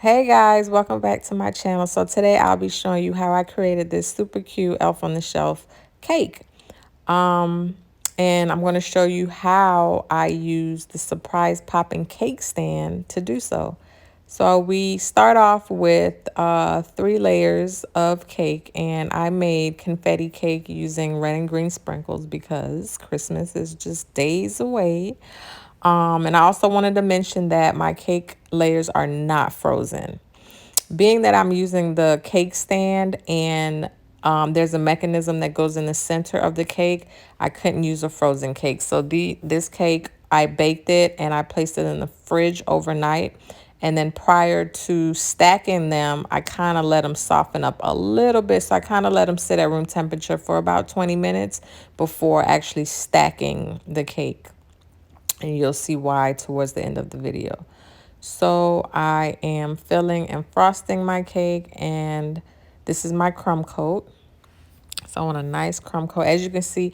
Hey guys, welcome back to my channel. So today I'll be showing you how I created this super cute elf on the shelf cake. Um, and I'm going to show you how I use the surprise popping cake stand to do so. So we start off with 3 layers of cake, and I made confetti cake using red and green sprinkles because Christmas is just days away. And I also wanted to mention that my cake layers are not frozen. Being that I'm using the cake stand and there's a mechanism that goes in the center of the cake, I couldn't use a frozen cake. So this cake, I baked it and I placed it in the fridge overnight. And then prior to stacking them, I kind of let them soften up a little bit. So I kind of let them sit at room temperature for about 20 minutes before actually stacking the cake. And you'll see why towards the end of the video. So I am filling and frosting my cake, and this is my crumb coat. So I want a nice crumb coat. As you can see,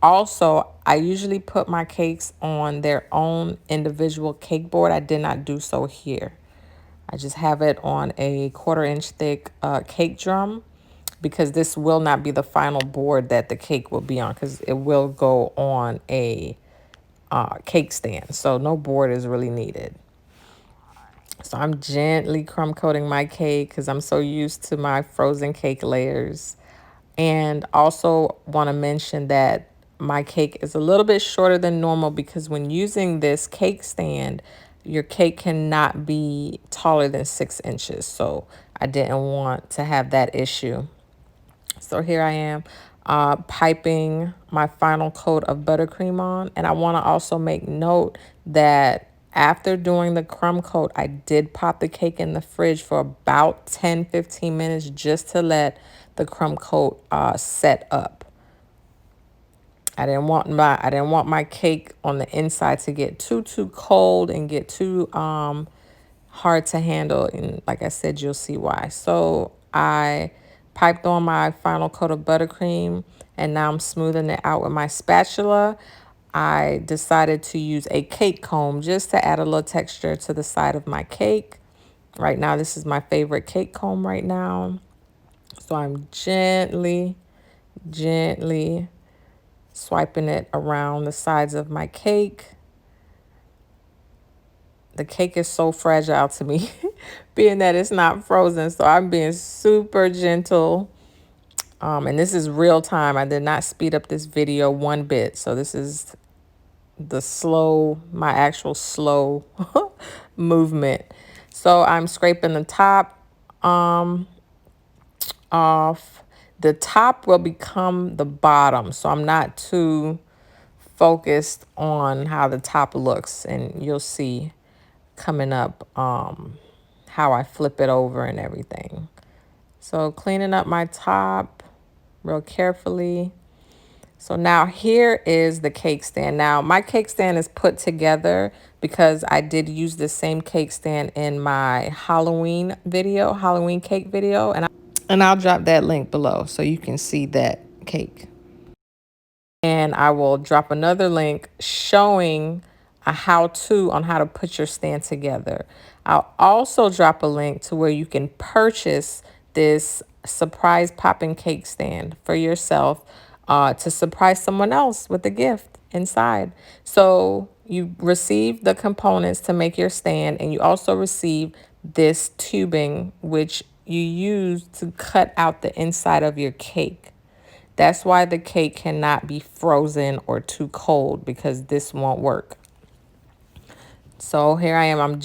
also, I usually put my cakes on their own individual cake board. I did not do so here. I just have it on a 1/4 inch thick cake drum because this will not be the final board that the cake will be on because it will go on a cake stand. So no board is really needed. So I'm gently crumb coating my cake because I'm so used to my frozen cake layers. And also want to mention that my cake is a little bit shorter than normal because when using this cake stand, your cake cannot be taller than 6 inches. So I didn't want to have that issue. So here I am piping my final coat of buttercream on. And I want to also make note that after doing the crumb coat, I did pop the cake in the fridge for about 10-15 minutes just to let the crumb coat set up. I didn't want my cake on the inside to get too cold and get too hard to handle, and like I said, you'll see why. So I piped on my final coat of buttercream, and now I'm smoothing it out with my spatula. I decided to use a cake comb just to add a little texture to the side of my cake. Right now, this is my favorite cake comb right now. So I'm gently swiping it around the sides of my cake. The cake is so fragile to me, being that it's not frozen. So I'm being super gentle. And this is real time. I did not speed up this video one bit. So this is my actual slow movement. So I'm scraping the top off. The top will become the bottom. So I'm not too focused on how the top looks. And you'll see coming up how I flip it over and everything. So cleaning up my top real carefully. So now here is the cake stand. Now my cake stand is put together because I did use the same cake stand in my Halloween cake video, and I'll drop that link below so you can see that cake. And I will drop another link showing a how-to on how to put your stand together. I'll also drop a link to where you can purchase this surprise popping cake stand for yourself to surprise someone else with a gift inside. So you receive the components to make your stand, and you also receive this tubing, which you use to cut out the inside of your cake. That's why the cake cannot be frozen or too cold, because this won't work. So here I am.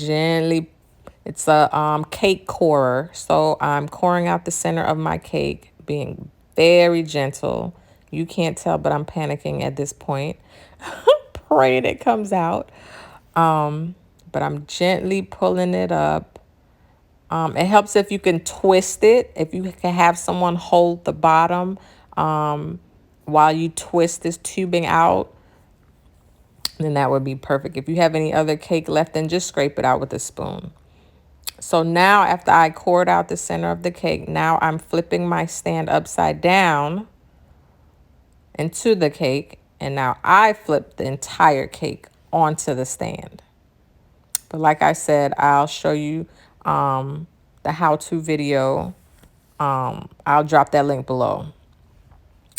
It's a cake corer. So I'm coring out the center of my cake, being very gentle. You can't tell, but I'm panicking at this point. Praying it comes out. But I'm gently pulling it up. It helps if you can twist it, if you can have someone hold the bottom while you twist this tubing out, then that would be perfect. If you have any other cake left, then just scrape it out with a spoon. So now after I cored out the center of the cake, now I'm flipping my stand upside down into the cake. And now I flip the entire cake onto the stand. But like I said, I'll show you the how-to video. I'll drop that link below.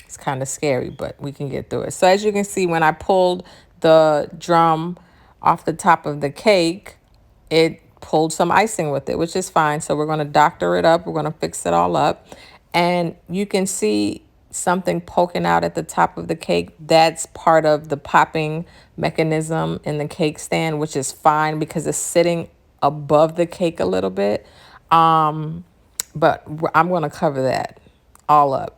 It's kind of scary, but we can get through it. So as you can see, when I pulled the drum off the top of the cake, it pulled some icing with it, which is fine. So we're going to doctor it up. We're going to fix it all up. And you can see something poking out at the top of the cake. That's part of the popping mechanism in the cake stand, which is fine because it's sitting above the cake a little bit. But I'm going to cover that all up.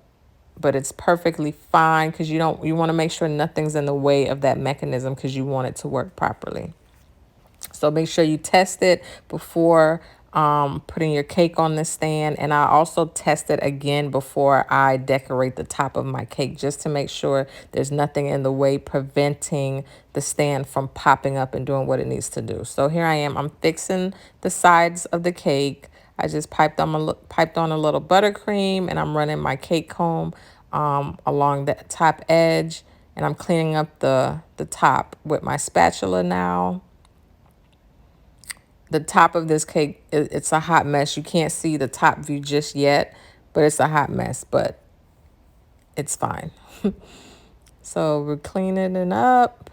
But it's perfectly fine because you want to make sure nothing's in the way of that mechanism because you want it to work properly. So make sure you test it before putting your cake on the stand. And I also test it again before I decorate the top of my cake, just to make sure there's nothing in the way preventing the stand from popping up and doing what it needs to do. So here I am. I'm fixing the sides of the cake. I just piped on a little buttercream, and I'm running my cake comb along the top edge, and I'm cleaning up the top with my spatula now. The top of this cake, it's a hot mess. You can't see the top view just yet, but it's a hot mess, but it's fine. So we're cleaning it up.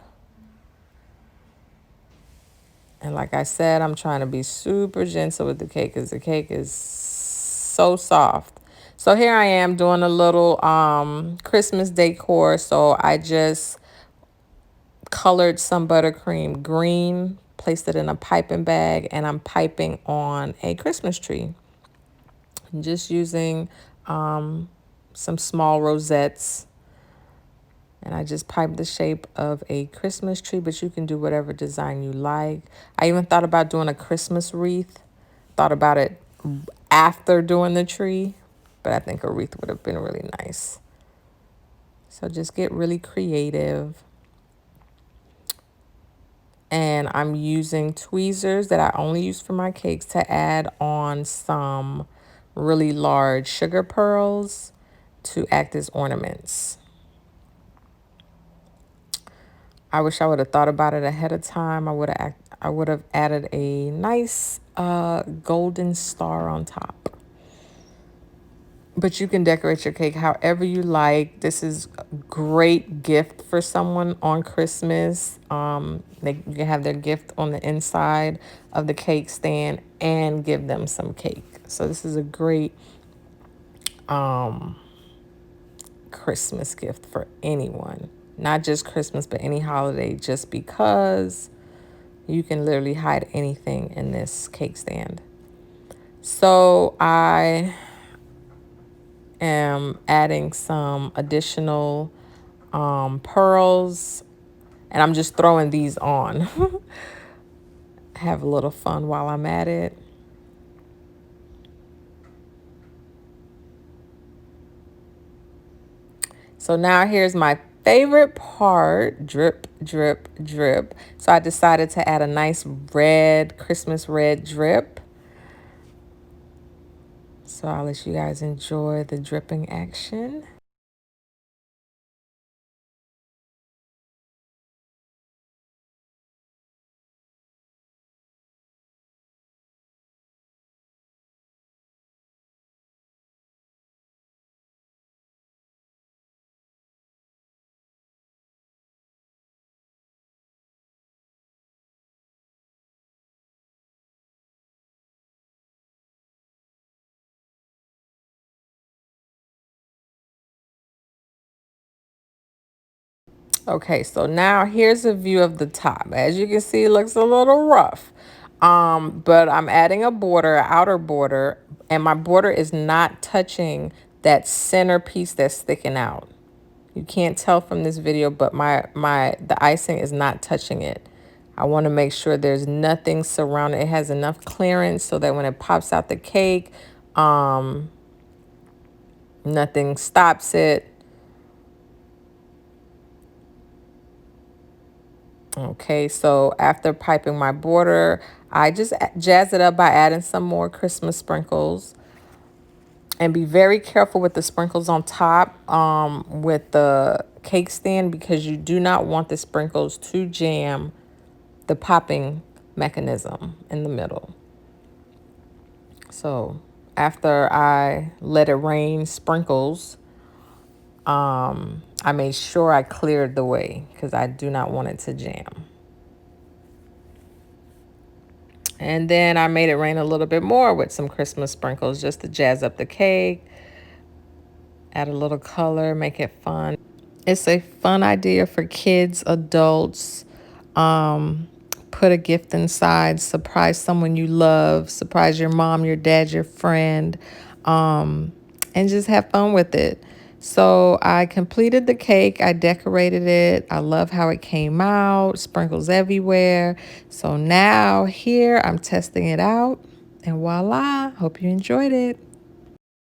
And like I said, I'm trying to be super gentle with the cake because the cake is so soft. So here I am doing a little Christmas decor. So I just colored some buttercream green, placed it in a piping bag, and I'm piping on a Christmas tree. I'm just using some small rosettes. And I just piped the shape of a Christmas tree, but you can do whatever design you like. I even thought about doing a Christmas wreath. Thought about it after doing the tree, but I think a wreath would have been really nice. So just get really creative. And I'm using tweezers that I only use for my cakes to add on some really large sugar pearls to act as ornaments. I wish I would have thought about it ahead of time. I would have added a nice golden star on top. But you can decorate your cake however you like. This is a great gift for someone on Christmas. You can have their gift on the inside of the cake stand and give them some cake. So this is a great Christmas gift for anyone. Not just Christmas, but any holiday, just because you can literally hide anything in this cake stand. So I am adding some additional pearls, and I'm just throwing these on. Have a little fun while I'm at it. So now here's my favorite part, drip, drip, drip. So I decided to add a nice red, Christmas red drip. So I'll let you guys enjoy the dripping action. Okay, so now here's a view of the top. As you can see, it looks a little rough. But I'm adding a border, an outer border, and my border is not touching that center piece that's sticking out. You can't tell from this video, but the icing is not touching it. I want to make sure there's nothing surrounding. It has enough clearance so that when it pops out the cake, nothing stops it. Okay, so after piping my border, I just jazz it up by adding some more Christmas sprinkles. And be very careful with the sprinkles on top with the cake stand, because you do not want the sprinkles to jam the popping mechanism in the middle. So after I let it rain sprinkles, I made sure I cleared the way because I do not want it to jam. And then I made it rain a little bit more with some Christmas sprinkles just to jazz up the cake, add a little color, make it fun. It's a fun idea for kids, adults. Um, Put a gift inside, surprise someone you love, surprise your mom, your dad, your friend, and just have fun with it. So I completed the cake. I decorated it. I love how it came out, sprinkles everywhere. So now here I'm testing it out, and voila, hope you enjoyed it.